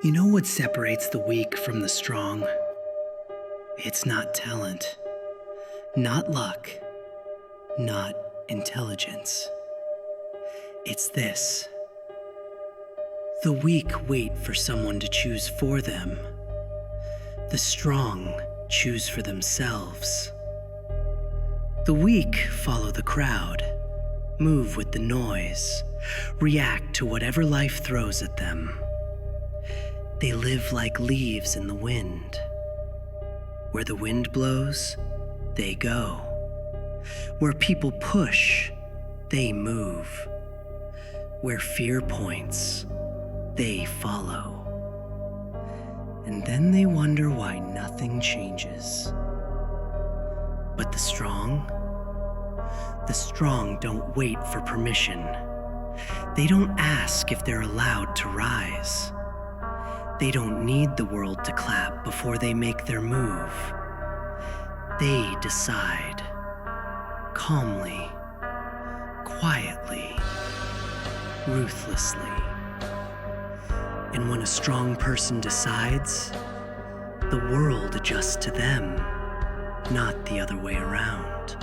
You know what separates the weak from the strong? It's not talent, not luck, not intelligence. It's this. The weak wait for someone to choose for them. The strong choose for themselves. The weak follow the crowd, move with the noise, react to whatever life throws at them. They live like leaves in the wind. Where the wind blows, they go. Where people push, they move. Where fear points, they follow. And then they wonder why nothing changes. But the strong don't wait for permission. They don't ask if they're allowed to rise. They don't need the world to clap before they make their move. They decide, calmly, quietly, ruthlessly. And when a strong person decides, the world adjusts to them, not the other way around.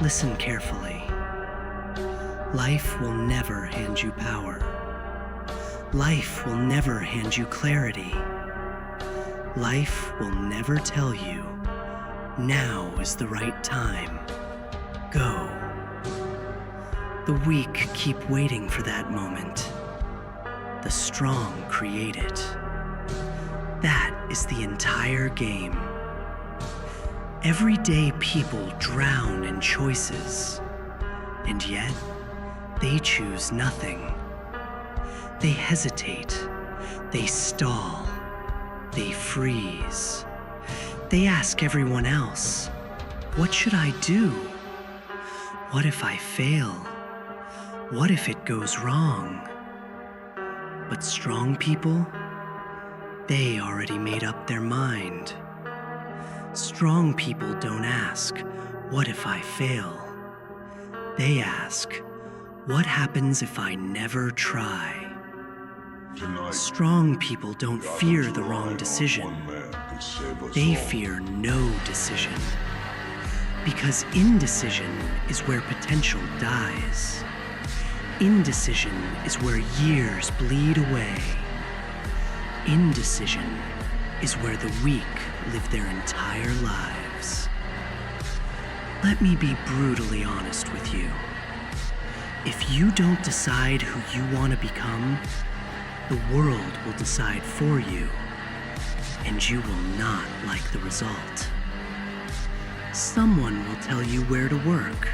Listen carefully. Life will never hand you power. Life will never hand you clarity. Life will never tell you, now is the right time. Go. The weak keep waiting for that moment. The strong create it. That is the entire game. Everyday people drown in choices, and yet they choose nothing. They hesitate, they stall, they freeze. They ask everyone else, what should I do? What if I fail? What if it goes wrong? But strong people, they already made up their mind. Strong people don't ask, what if I fail? They ask, what happens if I never try? Strong people don't fear the wrong decision. They fear no decision. Because indecision is where potential dies. Indecision is where years bleed away. Indecision is where the weak live their entire lives. Let me be brutally honest with you. If you don't decide who you want to become, the world will decide for you, and you will not like the result. Someone will tell you where to work.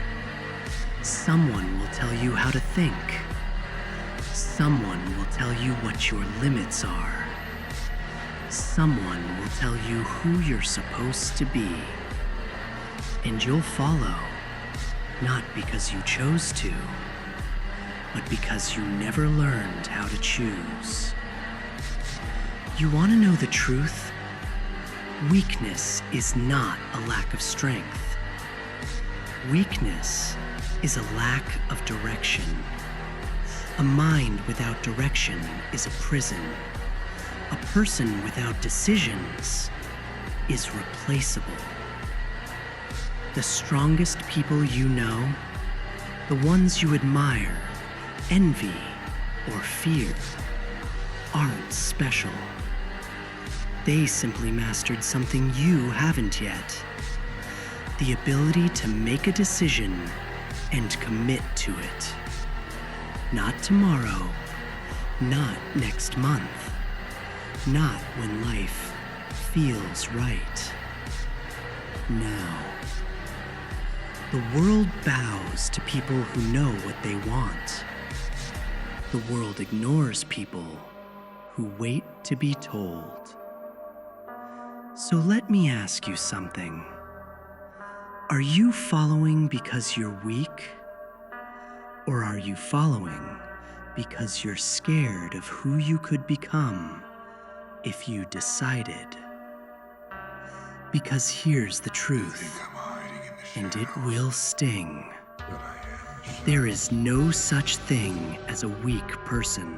Someone will tell you how to think. Someone will tell you what your limits are. Someone will tell you who you're supposed to be. And you'll follow, not because you chose to, but because you never learned how to choose. You want to know the truth? Weakness is not a lack of strength. Weakness is a lack of direction. A mind without direction is a prison. A person without decisions is replaceable. The strongest people you know, the ones you admire, envy, or fear, aren't special. They simply mastered something you haven't yet. The ability to make a decision and commit to it. Not tomorrow, not next month, not when life feels right. Now. The world bows to people who know what they want. The world ignores people who wait to be told. So let me ask you something. Are you following because you're weak? Or are you following because you're scared of who you could become if you decided? Because here's the truth, and it will sting. There is no such thing as a weak person.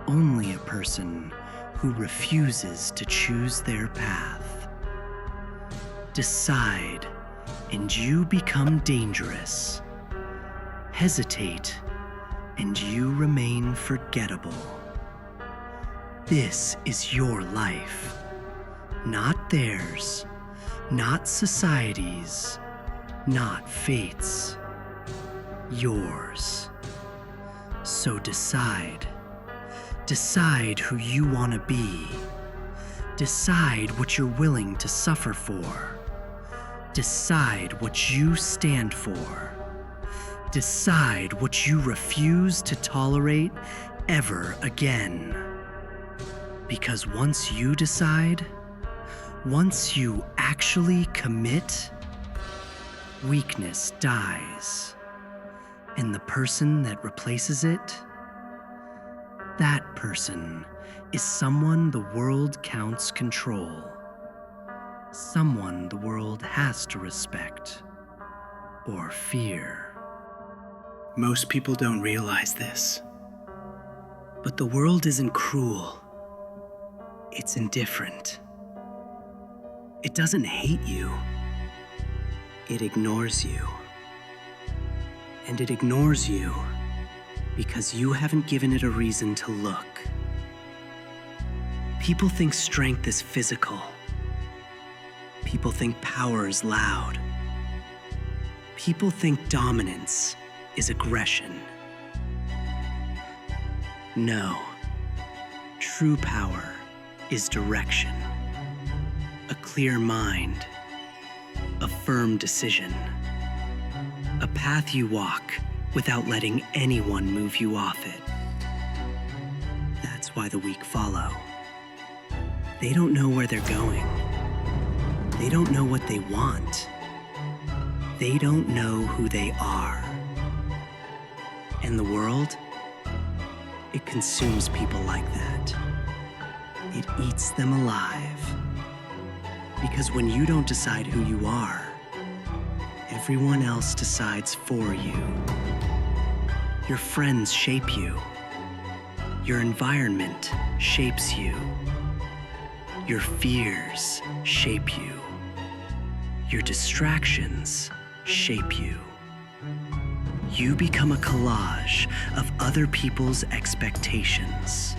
only a person who refuses to choose their path. Decide, and you become dangerous. Hesitate, and you remain forgettable. This is your life, not theirs, not society's, not fate's. Yours. So decide. Decide who you want to be. Decide what you're willing to suffer for. Decide what you stand for. Decide what you refuse to tolerate ever again. Because once you decide, once you actually commit, weakness dies. And the person that replaces it, that person is someone the world counts control. Someone the world has to respect or fear. Most people don't realize this. But the world isn't cruel. It's indifferent. It doesn't hate you. It ignores you. And it ignores you because you haven't given it a reason to look. People think strength is physical. People think power is loud. People think dominance is aggression. No, true power is direction, a clear mind, a firm decision, a path you walk without letting anyone move you off it. That's why the weak follow. They don't know where they're going. They don't know what they want. They don't know who they are. And the world, it consumes people like that. It eats them alive. Because when you don't decide who you are, everyone else decides for you. Your friends shape you. Your environment shapes you. Your fears shape you. Your distractions shape you. You become a collage of other people's expectations.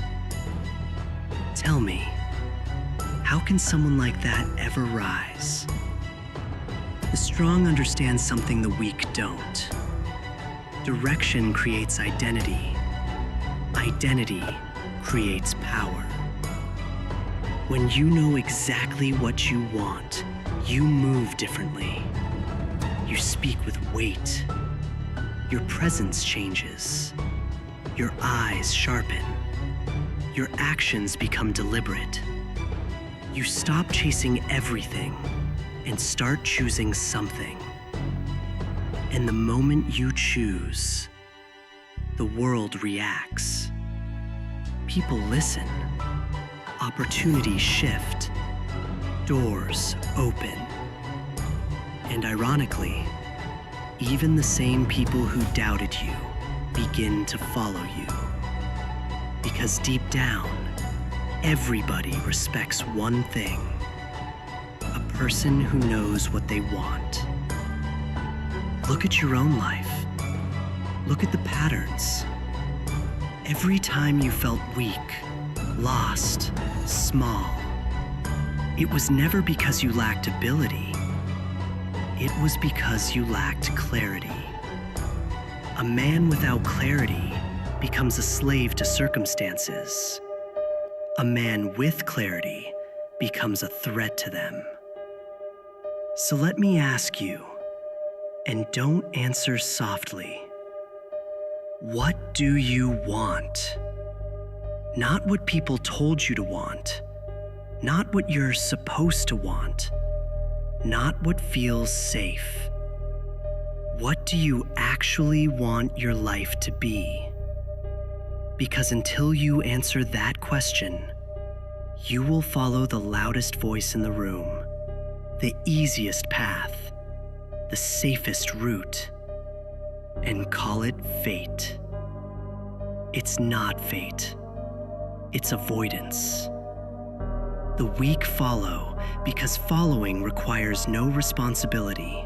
Tell me, how can someone like that ever rise? The strong understand something the weak don't. Direction creates identity. Identity creates power. When you know exactly what you want, you move differently. You speak with weight. Your presence changes. Your eyes sharpen. Your actions become deliberate. You stop chasing everything and start choosing something. And the moment you choose, the world reacts. People listen. Opportunities shift. Doors open. And ironically, even the same people who doubted you begin to follow you. Because deep down, everybody respects one thing: a person who knows what they want. Look at your own life. Look at the patterns. Every time you felt weak, lost, small, it was never because you lacked ability. It was because you lacked clarity. A man without clarity becomes a slave to circumstances. A man with clarity becomes a threat to them. So let me ask you, and don't answer softly. What do you want? Not what people told you to want. Not what you're supposed to want. Not what feels safe. What do you actually want your life to be? Because until you answer that question, you will follow the loudest voice in the room, the easiest path, the safest route, and call it fate. It's not fate. it's avoidance. The weak follow because following requires no responsibility,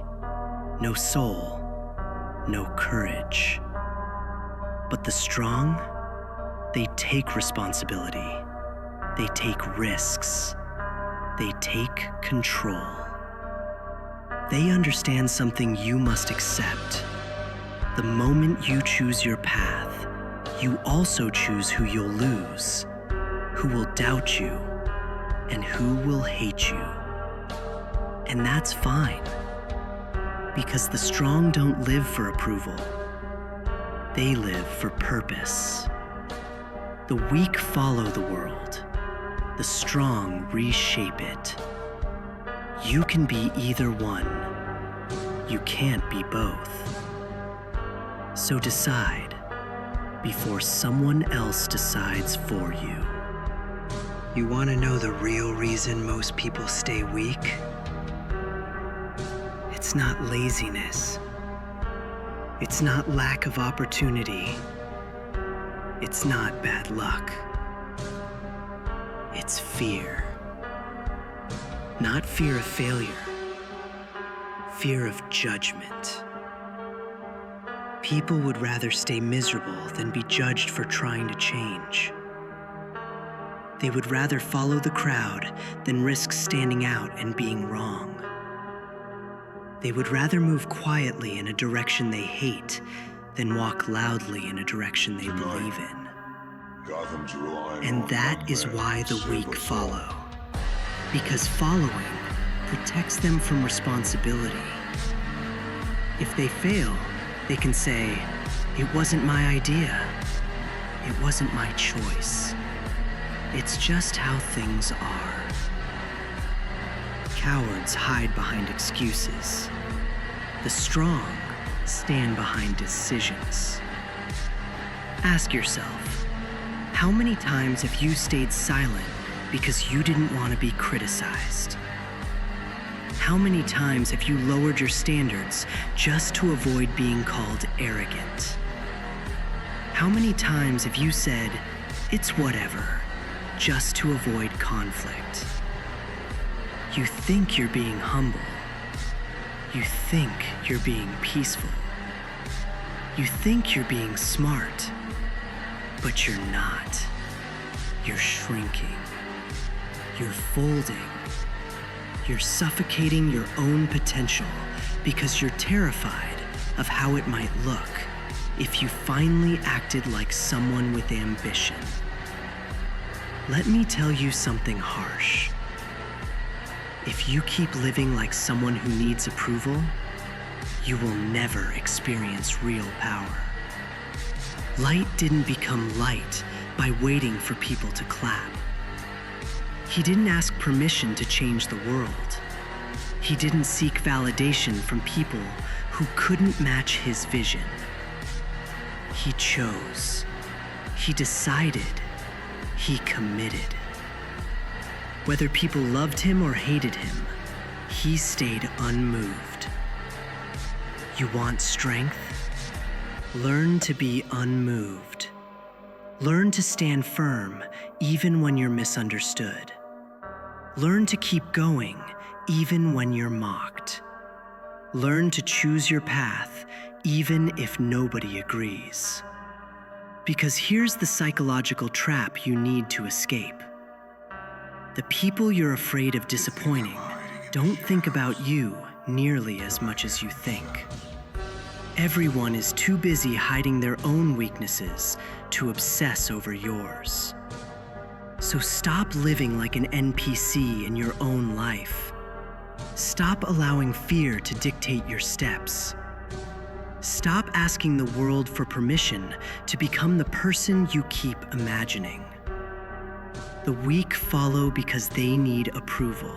no soul, no courage. But the strong, they take responsibility. They take risks. They take control. They understand something you must accept. The moment you choose your path, you also choose who you'll lose, who will doubt you, and who will hate you. And that's fine, because the strong don't live for approval. They live for purpose. The weak follow the world. The strong reshape it. You can be either one. You can't be both. So decide before someone else decides for you. You want to know the real reason most people stay weak? It's not laziness. It's not lack of opportunity. It's not bad luck. It's fear. Not fear of failure. Fear of judgment. People would rather stay miserable than be judged for trying to change. They would rather follow the crowd than risk standing out and being wrong. They would rather move quietly in a direction they hate than walk loudly in a direction they believe in. And that is why the weak follow. Because following protects them from responsibility. If they fail, they can say, "It wasn't my idea. It wasn't my choice. It's just how things are." Cowards hide behind excuses. The strong stand behind decisions. Ask yourself, how many times have you stayed silent because you didn't want to be criticized? How many times have you lowered your standards just to avoid being called arrogant? How many times have you said, "It's whatever," just to avoid conflict? You think you're being humble. You think you're being peaceful. You think you're being smart, but you're not. You're shrinking. You're folding. You're suffocating your own potential because you're terrified of how it might look if you finally acted like someone with ambition. Let me tell you something harsh. If you keep living like someone who needs approval, you will never experience real power. Light didn't become light by waiting for people to clap. He didn't ask permission to change the world. He didn't seek validation from people who couldn't match his vision. He chose. He decided. He committed. Whether people loved him or hated him, he stayed unmoved. You want strength? Learn to be unmoved. Learn to stand firm even when you're misunderstood. Learn to keep going even when you're mocked. Learn to choose your path even if nobody agrees. Because here's the psychological trap you need to escape. The people you're afraid of disappointing don't think about you nearly as much as you think. Everyone is too busy hiding their own weaknesses to obsess over yours. So stop living like an NPC in your own life. Stop allowing fear to dictate your steps. Stop asking the world for permission to become the person you keep imagining. The weak follow because they need approval.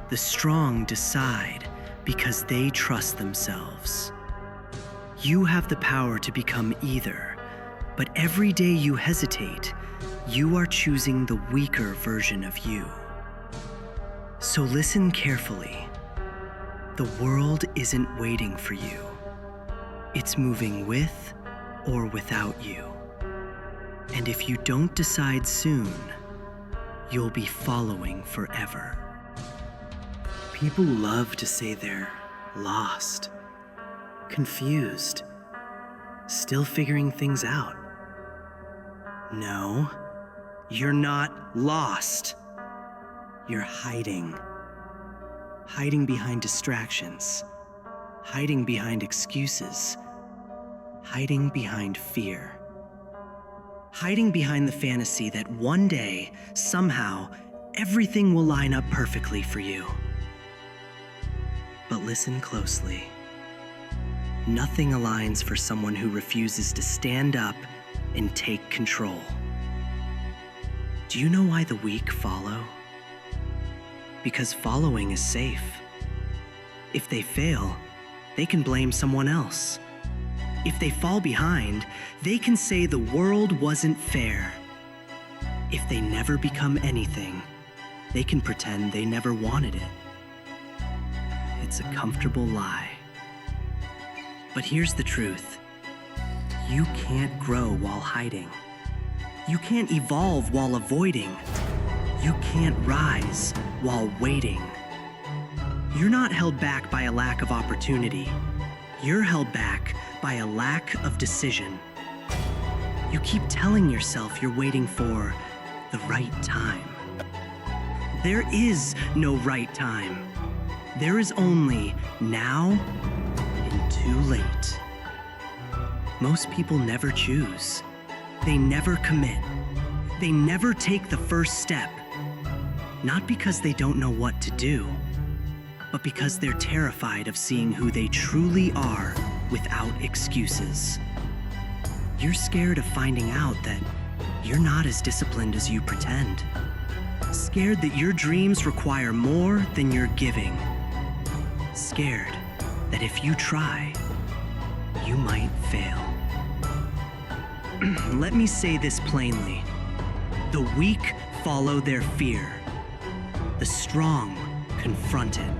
The strong decide because they trust themselves. You have the power to become either, but every day you hesitate, you are choosing the weaker version of you. So listen carefully. The world isn't waiting for you. It's moving with or without you. And if you don't decide soon, you'll be following forever. People love to say they're lost, confused, still figuring things out. No, you're not lost. You're hiding. Hiding behind distractions. Hiding behind excuses. Hiding behind fear. Hiding behind the fantasy that one day, somehow, everything will line up perfectly for you. But listen closely. Nothing aligns for someone who refuses to stand up and take control. Do you know why the weak follow? Because following is safe. If they fail, they can blame someone else. If they fall behind, they can say the world wasn't fair. If they never become anything, they can pretend they never wanted it. It's a comfortable lie. But here's the truth. You can't grow while hiding. You can't evolve while avoiding. You can't rise while waiting. You're not held back by a lack of opportunity. You're held back by a lack of decision. You keep telling yourself you're waiting for the right time. There is no right time. There is only now and too late. Most people never choose. They never commit. They never take the first step. Not because they don't know what to do, but because they're terrified of seeing who they truly are without excuses. You're scared of finding out that you're not as disciplined as you pretend. Scared that your dreams require more than you're giving. Scared that if you try, you might fail. Let me say this plainly. The weak follow their fear. The strong confront it.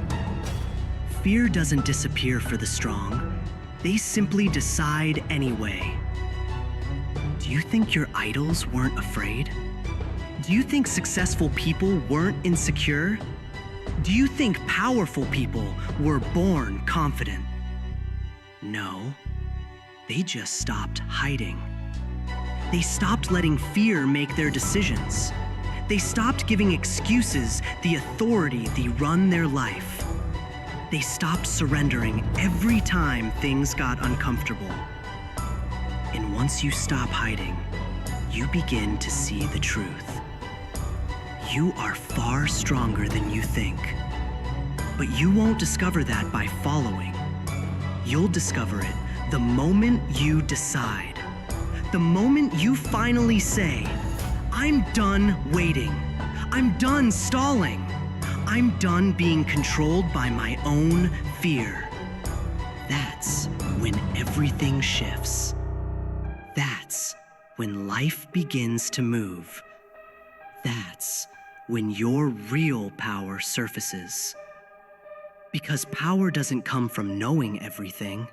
Fear doesn't disappear for the strong. They simply decide anyway. Do you think your idols weren't afraid? Do you think successful people weren't insecure? Do you think powerful people were born confident? No, they just stopped hiding. They stopped letting fear make their decisions. They stopped giving excuses the authority they run their life. They stopped surrendering every time things got uncomfortable. And once you stop hiding, you begin to see the truth. You are far stronger than you think. But you won't discover that by following. You'll discover it the moment you decide. The moment you finally say, I'm done waiting. I'm done stalling. I'm done being controlled by my own fear. That's when everything shifts. That's when life begins to move. That's when your real power surfaces. Because power doesn't come from knowing everything.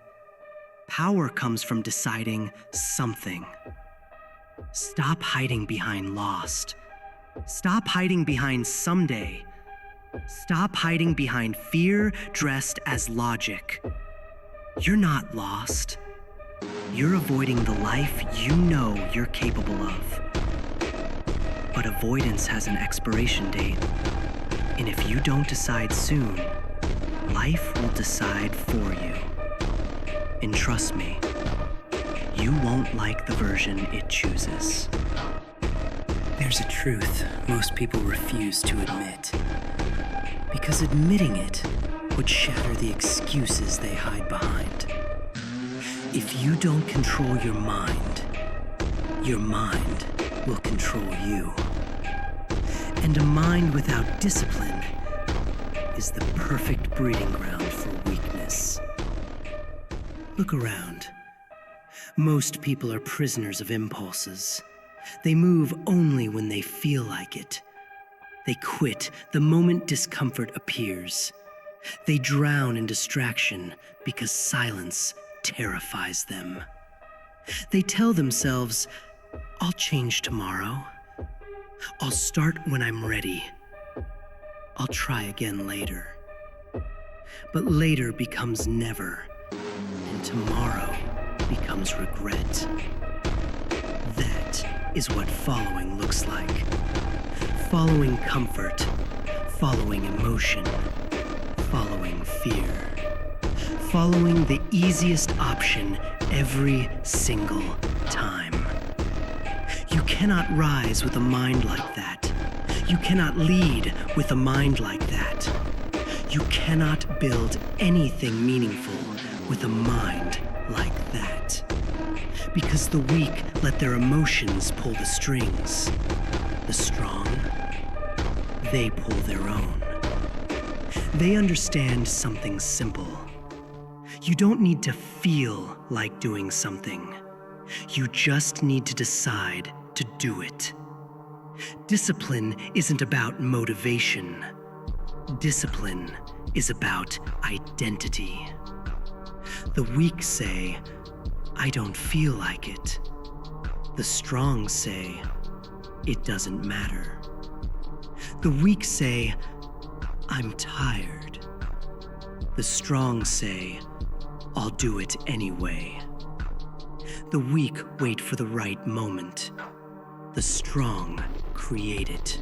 Power comes from deciding something. Stop hiding behind lost. Stop hiding behind someday. Stop hiding behind fear dressed as logic. You're not lost. You're avoiding the life you know you're capable of. But avoidance has an expiration date. And if you don't decide soon, life will decide for you. And trust me, you won't like the version it chooses. There's a truth most people refuse to admit. Because admitting it would shatter the excuses they hide behind. If you don't control your mind will control you. And a mind without discipline is the perfect breeding ground for weakness. Look around. Most people are prisoners of impulses. They move only when they feel like it. They quit the moment discomfort appears. They drown in distraction because silence terrifies them. They tell themselves, I'll change tomorrow. I'll start when I'm ready. I'll try again later. But later becomes never, and tomorrow becomes regret. That is what following looks like. Following comfort, following emotion, following fear. Following the easiest option every single time. You cannot rise with a mind like that. You cannot lead with a mind like that. You cannot build anything meaningful with a mind like that. Because the weak let their emotions pull the strings. The strong, they pull their own. They understand something simple. You don't need to feel like doing something. You just need to decide to do it. Discipline isn't about motivation. Discipline is about identity. The weak say, I don't feel like it. The strong say, it doesn't matter. The weak say, I'm tired. The strong say, I'll do it anyway. The weak wait for the right moment. The strong create it.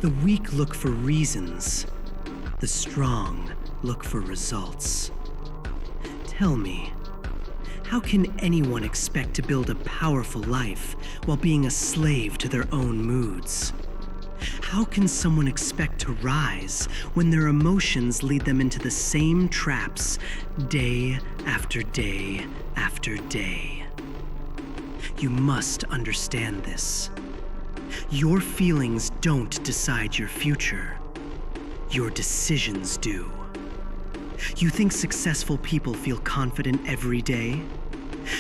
The weak look for reasons. The strong look for results. Tell me, how can anyone expect to build a powerful life while being a slave to their own moods? How can someone expect to rise when their emotions lead them into the same traps day after day after day? You must understand this. Your feelings don't decide your future. Your decisions do. You think successful people feel confident every day?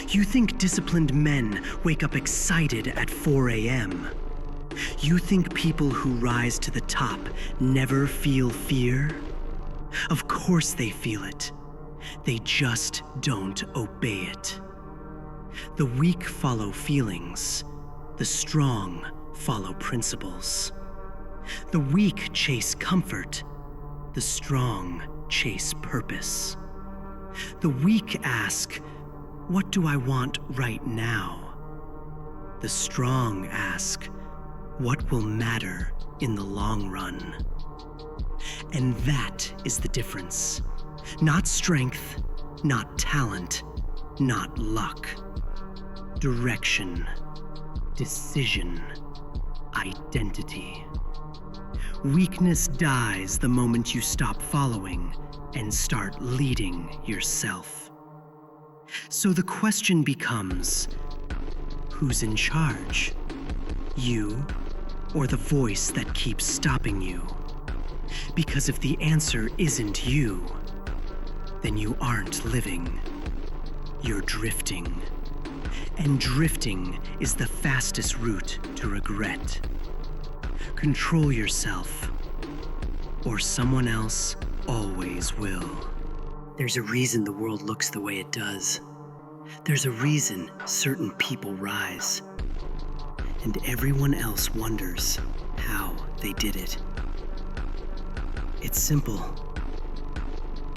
You think disciplined men wake up excited at 4 a.m.? You think people who rise to the top never feel fear? Of course they feel it. They just don't obey it. The weak follow feelings. The strong follow principles. The weak chase comfort. The strong chase purpose. The weak ask, what do I want right now? The strong ask, what will matter in the long run? And that is the difference. Not strength, not talent, not luck. Direction, decision, identity. Weakness dies the moment you stop following and start leading yourself. So the question becomes, who's in charge? You or the voice that keeps stopping you? Because if the answer isn't you, then you aren't living. You're drifting. And drifting is the fastest route to regret. Control yourself, or someone else always will. There's a reason the world looks the way it does. There's a reason certain people rise, and everyone else wonders how they did it. It's simple.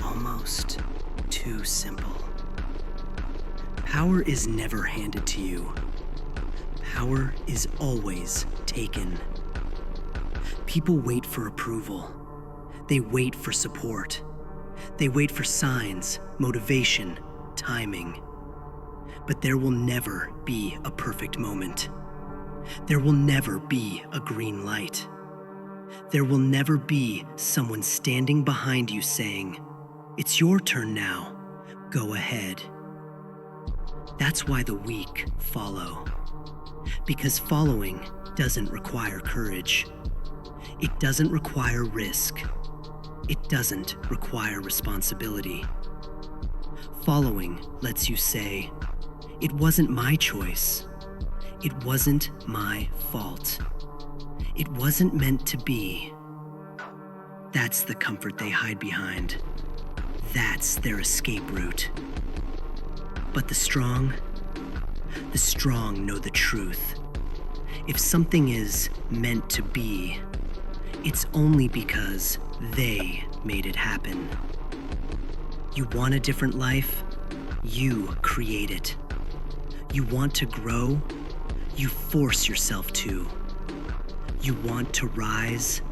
Almost too simple. Power is never handed to you. Power is always taken. People wait for approval. They wait for support. They wait for signs, motivation, timing. But there will never be a perfect moment. There will never be a green light. There will never be someone standing behind you saying, "It's your turn now. Go ahead." That's why the weak follow. Because following doesn't require courage. It doesn't require risk. It doesn't require responsibility. Following lets you say, "It wasn't my choice. It wasn't my fault. It wasn't meant to be." That's the comfort they hide behind. That's their escape route. But the strong? The strong know the truth. If something is meant to be, it's only because they made it happen. You want a different life? You create it. You want to grow? You force yourself to. You want to rise?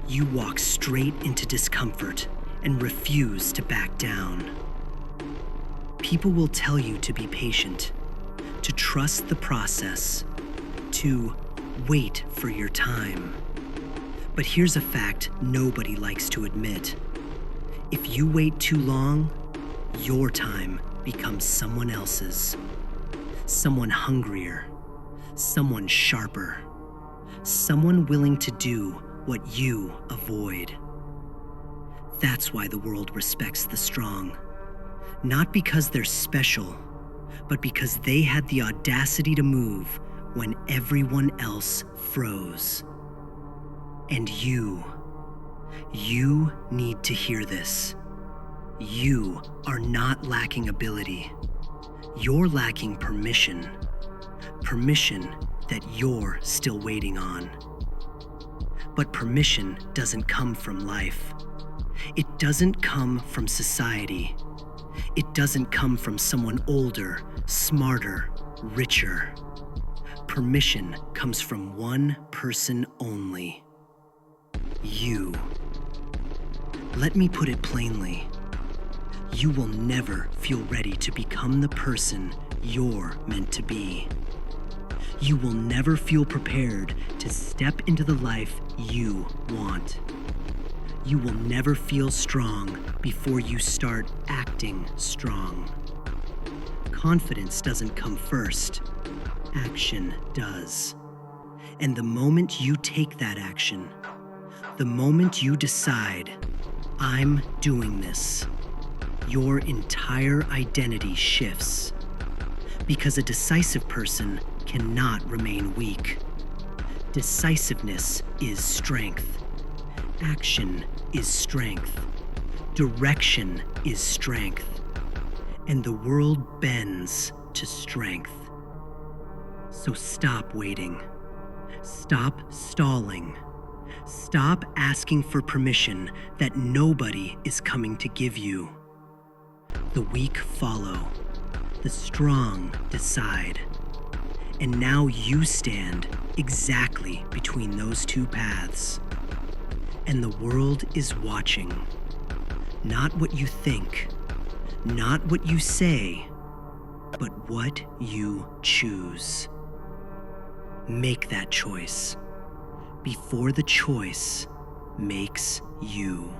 You walk straight into discomfort and refuse to back down. People will tell you to be patient, to trust the process, to wait for your time. But here's a fact nobody likes to admit. If you wait too long, your time becomes someone else's. Someone hungrier, someone sharper, someone willing to do what you avoid. That's why the world respects the strong. Not because they're special, but because they had the audacity to move when everyone else froze. And you need to hear this. You are not lacking ability. You're lacking permission. Permission that you're still waiting on. But permission doesn't come from life. It doesn't come from society. It doesn't come from someone older, smarter, richer. Permission comes from one person only. You. Let me put it plainly. You will never feel ready to become the person you're meant to be. You will never feel prepared to step into the life you want. You will never feel strong before you start acting strong. Confidence doesn't come first. Action does. And the moment you take that action, the moment you decide, I'm doing this, your entire identity shifts. Because a decisive person cannot remain weak. Decisiveness is strength. Action is strength. Direction is strength. And the world bends to strength. So stop waiting. Stop stalling. Stop asking for permission that nobody is coming to give you. The weak follow. The strong decide. And now you stand exactly between those two paths. And the world is watching. Not what you think, not what you say, but what you choose. Make that choice before the choice makes you.